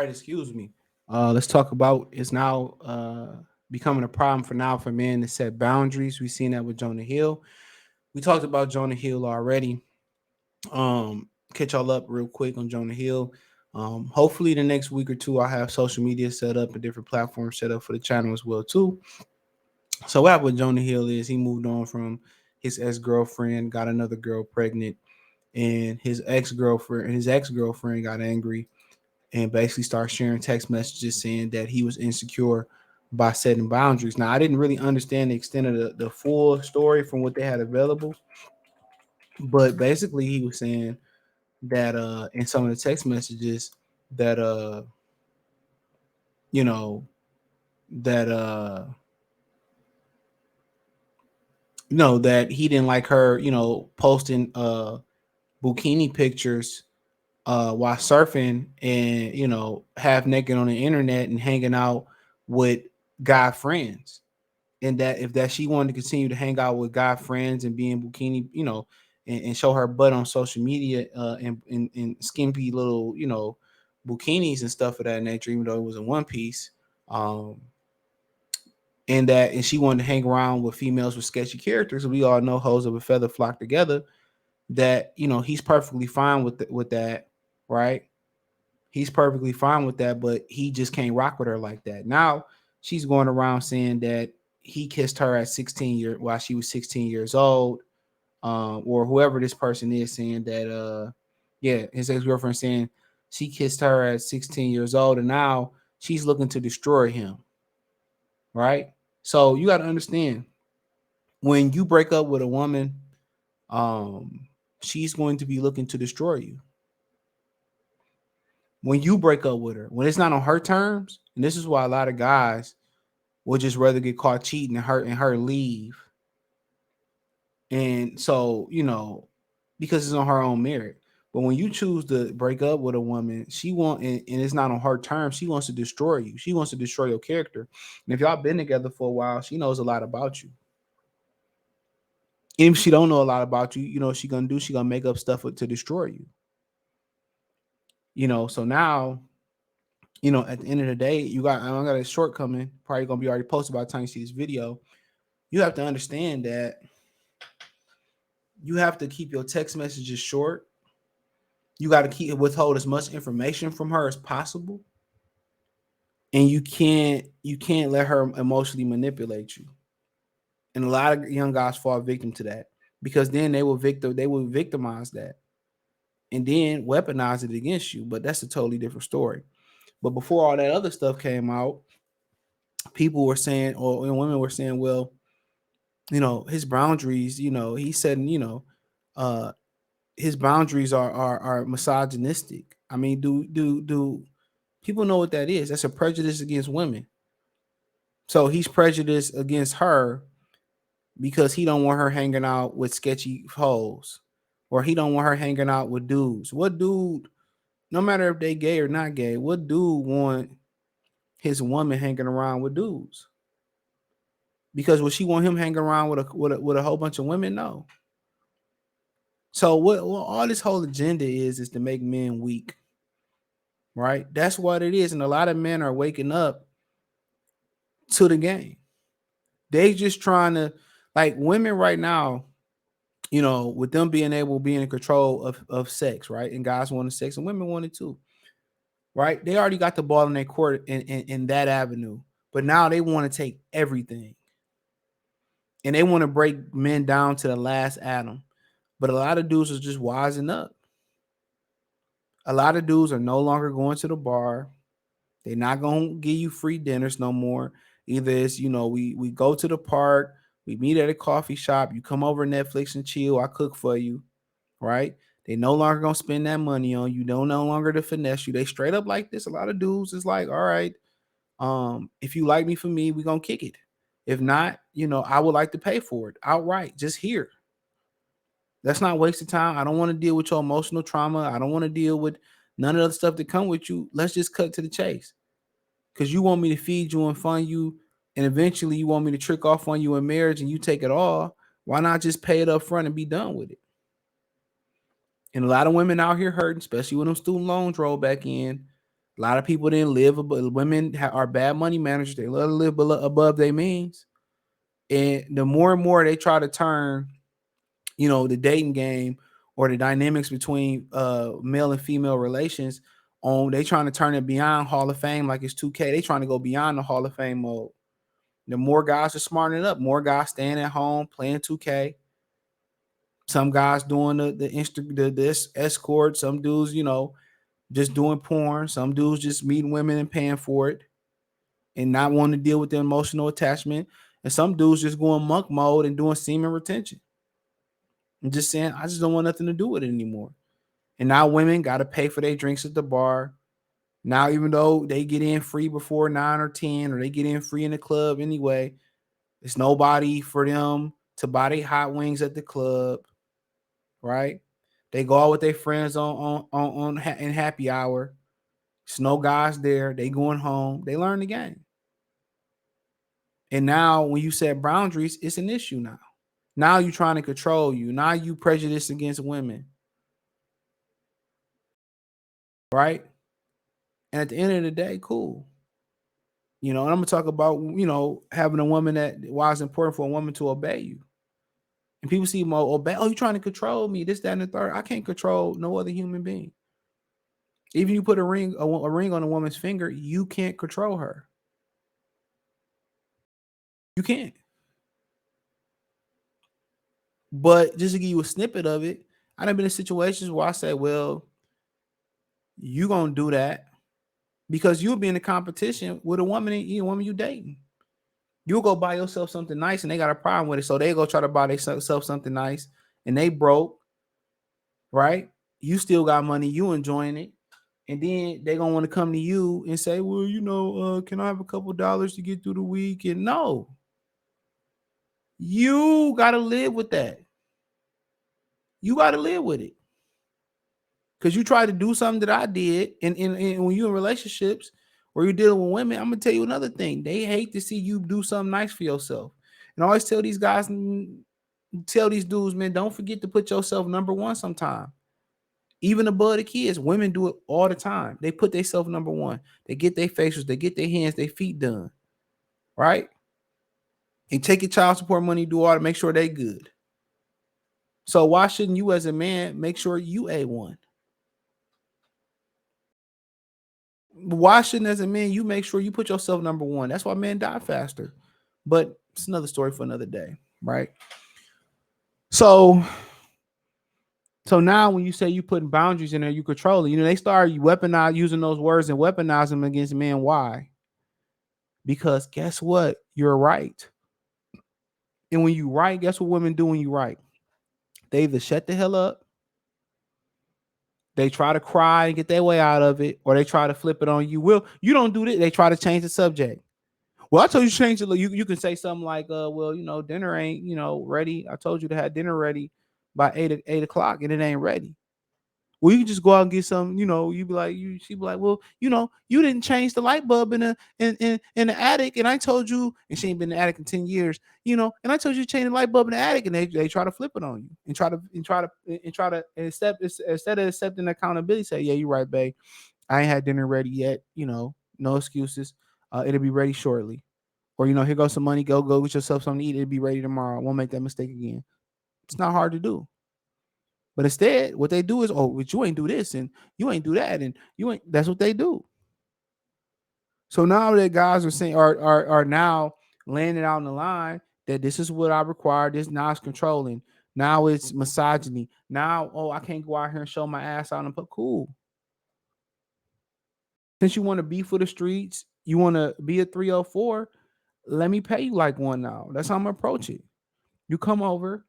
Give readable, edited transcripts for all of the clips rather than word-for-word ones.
right, excuse me. Let's talk about it's now becoming a problem for now for men to set boundaries. We've seen that with Jonah Hill. We talked about Jonah Hill already. Catch y'all up real quick on Jonah Hill. Hopefully the next week or two I'll have social media set up and different platforms set up for the channel as well too. So what happened with Jonah Hill is he moved on from his ex-girlfriend, got another girl pregnant, and his ex-girlfriend got angry and basically started sharing text messages saying that he was insecure by setting boundaries. Now I didn't really understand the extent of the full story from what they had available, but basically he was saying that in some of the text messages that you know that that he didn't like her, posting bikini pictures while surfing and half naked on the internet and hanging out with guy friends, and that if that she wanted to continue to hang out with guy friends and be in bikini, and show her butt on social media, and skimpy little, bikinis and stuff of that nature, even though it was in one piece, um, and she wanted to hang around with females with sketchy characters. We all know hoes of a feather flock together. That he's perfectly fine with that, right? He's perfectly fine with that, but he just can't rock with her like that. Now she's going around saying that he kissed her at 16 years while she was 16 years old, or whoever this person is saying that, yeah, his ex girlfriend saying she kissed her at 16 years old, and now she's looking to destroy him, right? So you got to understand, when you break up with a woman, um, she's going to be looking to destroy you. When you break up with her, when it's not on her terms, and this is why a lot of guys will just rather get caught cheating and her leave. And so, because it's on her own merit. But when you choose to break up with a woman, she want and it's not on her terms, she wants to destroy you. She wants to destroy your character. And if y'all been together for a while, she knows a lot about you. And if she don't know a lot about you, you know what she gonna do? She gonna make up stuff to destroy you. So now, at the end of the day, I got a shortcoming, probably gonna be already posted by the time you see this video. You have to understand that you have to keep your text messages short. You got to withhold as much information from her as possible, and you can't let her emotionally manipulate you. And a lot of young guys fall victim to that, because then they will victimize that and then weaponize it against you. But that's a totally different story. But before all that other stuff came out, people were saying, or women were saying, well, his boundaries, he said, uh, his boundaries are misogynistic. I mean, do people know what that is? That's a prejudice against women. So he's prejudiced against her because he don't want her hanging out with sketchy hoes, or he don't want her hanging out with dudes. What dude, no matter if they gay or not gay, what dude want his woman hanging around with dudes? Because would she want him hanging around with a whole bunch of women? No. So what all this whole agenda is to make men weak, right? That's what it is, and a lot of men are waking up to the game. They just trying to, like, women right now, with them being able being in control of sex, right? And guys wanted sex and women wanted too, right? They already got the ball in their court in that avenue, but now they want to take everything and they want to break men down to the last atom. But a lot of dudes are just wising up. A lot of dudes are no longer going to the bar. They're not gonna give you free dinners no more. Either it's, we go to the park, we meet at a coffee shop, you come over Netflix and chill, I cook for you, right? They no longer gonna spend that money on you. Don't no longer to finesse you. They straight up like this. A lot of dudes is like, all right, if you like me for me, we gonna kick it. If not, I would like to pay for it outright. Just here. Let's not waste the time. I don't want to deal with your emotional trauma. I don't want to deal with none of the stuff that come with you. Let's just cut to the chase. Because you want me to feed you and fund you, and eventually you want me to trick off on you in marriage and you take it all. Why not just pay it up front and be done with it? And a lot of women out here hurting, especially when them student loans roll back in. A lot of people didn't live above, women are bad money managers. They love to live above their means. And the more and more they try to turn, the dating game or the dynamics between male and female relations on, they trying to turn it beyond Hall of Fame like it's 2K. They trying to go beyond the Hall of Fame mode. The more guys are smartening up, more guys staying at home playing 2K. Some guys doing the escort, some dudes, just doing porn, some dudes just meeting women and paying for it and not wanting to deal with the emotional attachment. And some dudes just going monk mode and doing semen retention. And just saying, I just don't want nothing to do with it anymore. And now women got to pay for their drinks at the bar. Now, even though they get in free before 9 or 10, or they get in free in the club anyway, it's nobody for them to buy their hot wings at the club, right? They go out with their friends in happy hour. It's no guys there. They going home. They learn the game. And now when you set boundaries, it's an issue now. Now you're trying to control you. Now you prejudice against women. Right? And at the end of the day, cool. And I'm going to talk about, having a woman why it's important for a woman to obey you. And people see more obey. Oh, you're trying to control me. This, that, and the third. I can't control no other human being. Even you put a ring on a woman's finger, you can't control her. You can't. But just to give you a snippet of it, I've been in situations where I say, well, you gonna do that because you'll be in a competition with a woman you dating. You'll go buy yourself something nice and they got a problem with it. So they go try to buy themselves something nice and they broke, right? You still got money, you enjoying it. And then they're gonna want to come to you and say, well, can I have a couple dollars to get through the week? And no, you gotta live with that. You gotta live with it. Because you tried to do something that I did, and when you're in relationships or you're dealing with women, I'm gonna tell you another thing. They hate to see you do something nice for yourself. And I always tell these guys, tell these dudes, man, don't forget to put yourself number one sometime. Even above the kids, women do it all the time. They put themselves number one. They get their facials, they get their hands, their feet done, right? And take your child support money, do all to make sure they good. So why shouldn't you as a man make sure you A1? Why shouldn't as a man you make sure you put yourself number one? That's why men die faster. But it's another story for another day, right? So now when you say you putting boundaries in there, you control it. They start using those words and weaponize them against men. Why? Because guess what? You're right. And when you right, guess what women do when you right? They either shut the hell up, they try to cry and get their way out of it, or they try to flip it on you. Well, you don't do this. They try to change the subject. Well, I told you to change it. You can say something like, well, dinner ain't, ready. I told you to have dinner ready by 8 o'clock and it ain't ready. Well, you can just go out and get some, she'd be like, well, you didn't change the light bulb in the attic. And I told you, and she ain't been in the attic in 10 years, and I told you to change the light bulb in the attic, and they try to flip it on you and try to instead of accepting accountability, say, yeah, you're right, babe. I ain't had dinner ready yet. No excuses. It'll be ready shortly. Or, here goes some money. Go get yourself something to eat. It'll be ready tomorrow. I won't make that mistake again. It's not hard to do. But instead, what they do is, but you ain't do this and you ain't do that and you ain't. That's what they do. So now that guys are saying are now laying it out on the line that this is what I require. This now it's controlling. Now it's misogyny. Now, I can't go out here and show my ass out and put cool. Since you want to be for the streets, you want to be a 304. Let me pay you like one now. That's how I'm gonna approach it. You come over,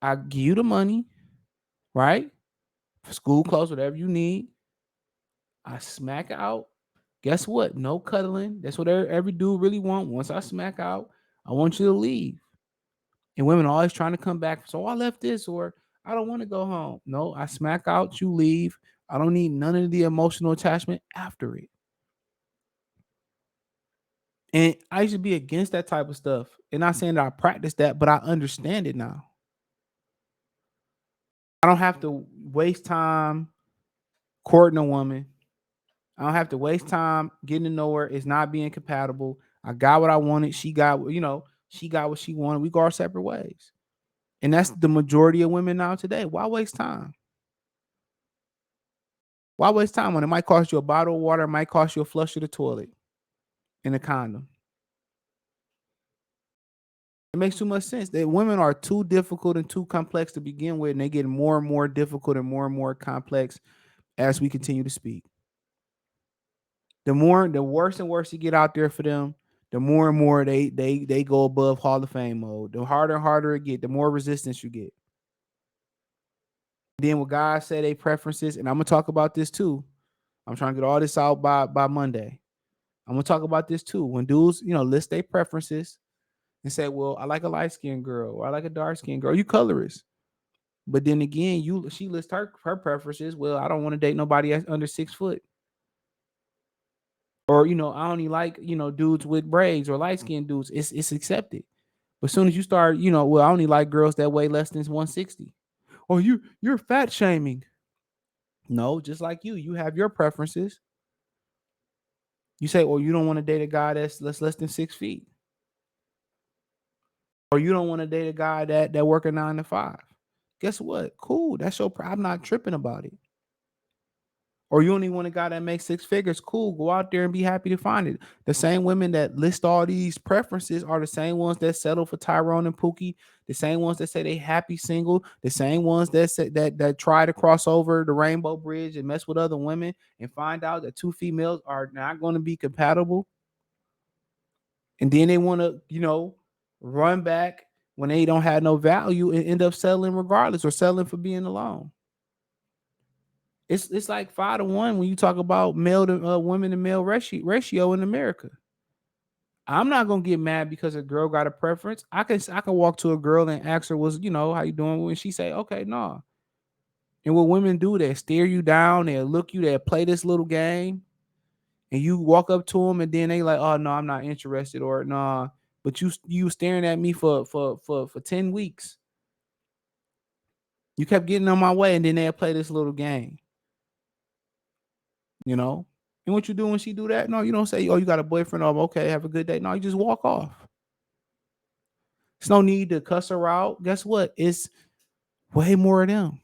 I give you the money, right? School clothes, whatever you need. I smack out. Guess what? No cuddling. That's what every dude really want. Once I smack out, I want you to leave. And women are always trying to come back. So I left this, or I don't want to go home. No, I smack out, you leave. I don't need none of the emotional attachment after it. And I used to be against that type of stuff. And not saying that I practice that, but I understand it now. I don't have to waste time courting a woman. I don't have to waste time getting to know her. It's not being compatible. I got what I wanted. She got, she got what she wanted. We go our separate ways. And that's the majority of women now today. Why waste time? Why waste time when it might cost you a bottle of water, it might cost you a flush of the toilet and a condom? It makes too much sense. That women are too difficult and too complex to begin with, and they get more and more difficult and more complex as we continue to speak. The worse and worse you get out there for them, the more and more they go above Hall of Fame mode. The harder and harder it get, the more resistance you get. Then what guys say they preferences, and I'm gonna talk about this too. I'm trying to get all this out by Monday. I'm gonna talk about this too. When dudes, list their preferences and say, "Well, I like a light skinned girl, or I like a dark skinned girl." You colorist, but then again, she lists her preferences. Well, I don't want to date nobody that's under 6 foot, or I only like dudes with braids or light skinned dudes. It's accepted. But as soon as you start, well, I only like girls that weigh less than 160. Or you're fat shaming. No, just like you have your preferences. You say, "Well, you don't want to date a guy that's less than 6 feet." Or you don't want to date a guy that work a 9 to 5. Guess what? Cool. That's your I'm not tripping about it. Or you only want a guy that makes 6 figures. Cool. Go out there and be happy to find it. The same women that list all these preferences are the same ones that settle for Tyrone and Pookie. The same ones that say they happy single. The same ones that say that try to cross over the rainbow bridge and mess with other women and find out that two females are not going to be compatible. And then they want to, run back when they don't have no value and end up settling regardless or settling for being alone. It's like 5 to 1 when you talk about male to women to male ratio in America. I'm not gonna get mad because a girl got a preference. I can walk to a girl and ask her, "Was how you doing?" When she say, "Okay, no." And what women do, they stare you down, they look you, they play this little game, and you walk up to them, and then they like, "Oh no, I'm not interested," or "Nah." But you staring at me for 10 weeks. You kept getting on my way, and then they'll play this little game, you know. And what you do when she do that? No, you don't say, "Oh, you got a boyfriend." Oh, okay, have a good day. No, you just walk off. There's no need to cuss her out. Guess what? It's way more of them.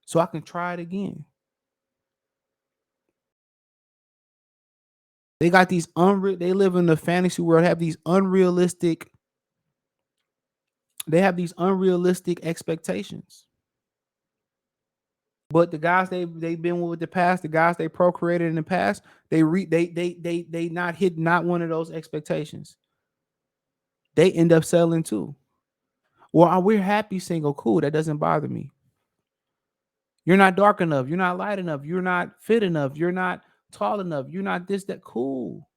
So I can try it again. They got these they live in the fantasy world, they have these unrealistic expectations. But the guys they've been with the past, the guys they procreated in the past, they not hit not one of those expectations. They end up settling too. Well, we're happy single. Cool, that doesn't bother me. You're not dark enough. You're not light enough. You're not fit enough. You're not tall enough. You're not this, that. Cool.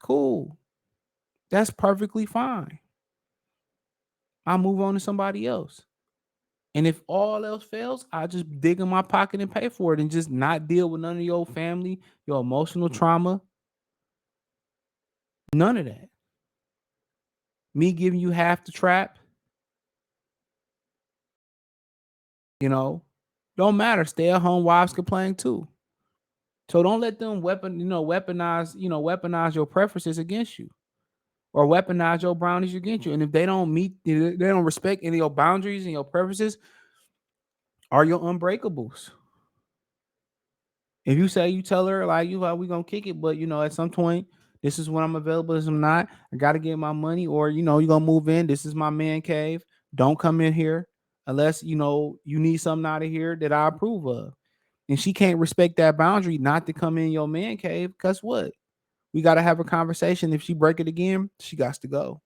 Cool. That's perfectly fine. I'll move on to somebody else. And if all else fails, I just dig in my pocket and pay for it and just not deal with none of your family, your emotional trauma. None of that. Me giving you half the trap, you know, don't matter. Stay at home wives complain too. So don't let them weaponize your preferences against you or weaponize your boundaries against you. And if they don't they don't respect any of your boundaries and your preferences, are your unbreakables. If you say you tell her like we gonna kick it, but at some point this is when I'm available, this I'm not. I gotta get my money, or you gonna move in. This is my man cave. Don't come in here unless you need something out of here that I approve of. And she can't respect that boundary not to come in your man cave. Guess what? We gotta have a conversation. If she break it again, she got to go.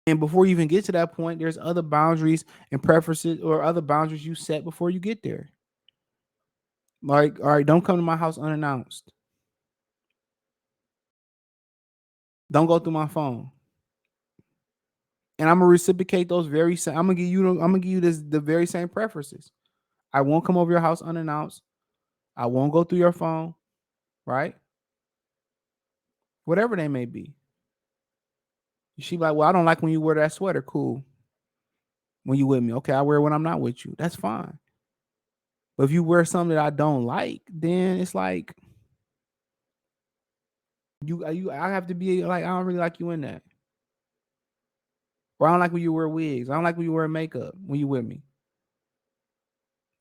And before you even get to that point, there's other boundaries and preferences or other boundaries you set before you get there. Like, all right, don't come to my house unannounced. Don't go through my phone. And I'm gonna reciprocate those very same. I'm gonna give you the very same preferences. I won't come over your house unannounced. I won't go through your phone, right? Whatever they may be. She like, well, I don't like when you wear that sweater. Cool. when you with me. Okay, I wear it when I'm not with you. That's fine. But if you wear something that I don't like, then it's like I have to be like, I don't really like you in that. Or I don't like when you wear wigs. I don't like when you wear makeup when you with me.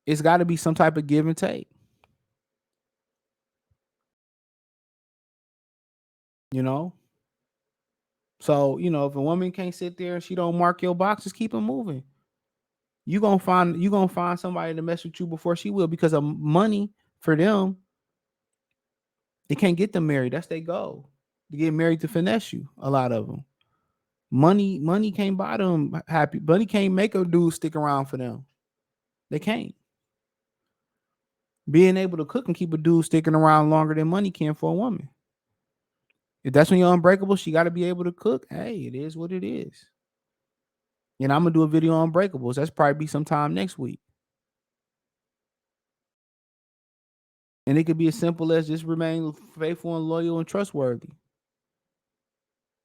It's got to be some type of give and take. You know? So, if a woman can't sit there and she don't mark your boxes, keep them moving. You gonna find somebody to mess with you before she will, because of money for them. They can't get them married. That's their goal. To get married to finesse you. A lot of them. Money can't buy them happy. Money can't make a dude stick around for them. They can't. Being able to cook and keep a dude sticking around longer than money can for a woman. If that's when you're unbreakable, she got to be able to cook. Hey, it is what it is. And I'm gonna do a video on breakables. That's probably be sometime next week. And it could be as simple as just remain faithful and loyal and trustworthy.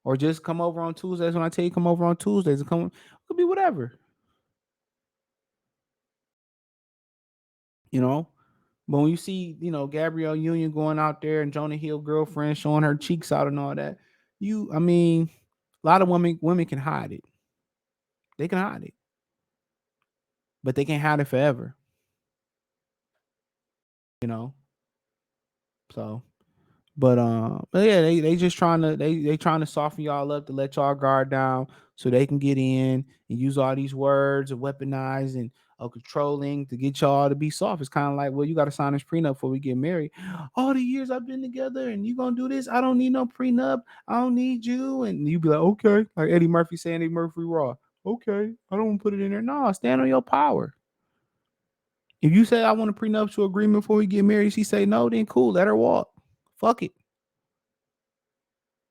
Or just come over on Tuesdays when I tell you come over on Tuesdays. It could be whatever. But when you see, Gabrielle Union going out there and Jonah Hill girlfriend showing her cheeks out and all that, a lot of women can hide it. They can hide it. But they can't hide it forever. So but yeah, they just trying to they trying to soften y'all up to let y'all guard down so they can get in and use all these words of weaponized and controlling to get y'all to be soft. It's kind of like, well, you got to sign this prenup before we get married. All the years I've been together and you gonna do this? I don't need no prenup. I don't need you. And you be like, okay, like Eddie Murphy saying Eddie Murphy Raw. Okay, I don't want to put it in there. No, stand on your power. If you say I want a prenuptial agreement before we get married, she say no, then cool, let her walk. Fuck it.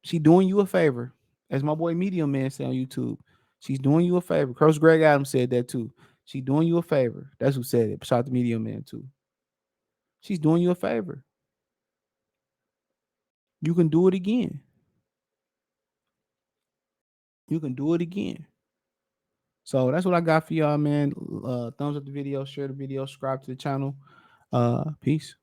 She doing you a favor. As my boy Medium Man said on YouTube, she's doing you a favor. Coach Greg Adams said that too. She doing you a favor. That's who said it. Shout out to Medium Man too. She's doing you a favor. You can do it again. You can do it again. So that's what I got for y'all, man. Thumbs up the video, share the video, subscribe to the channel. Peace.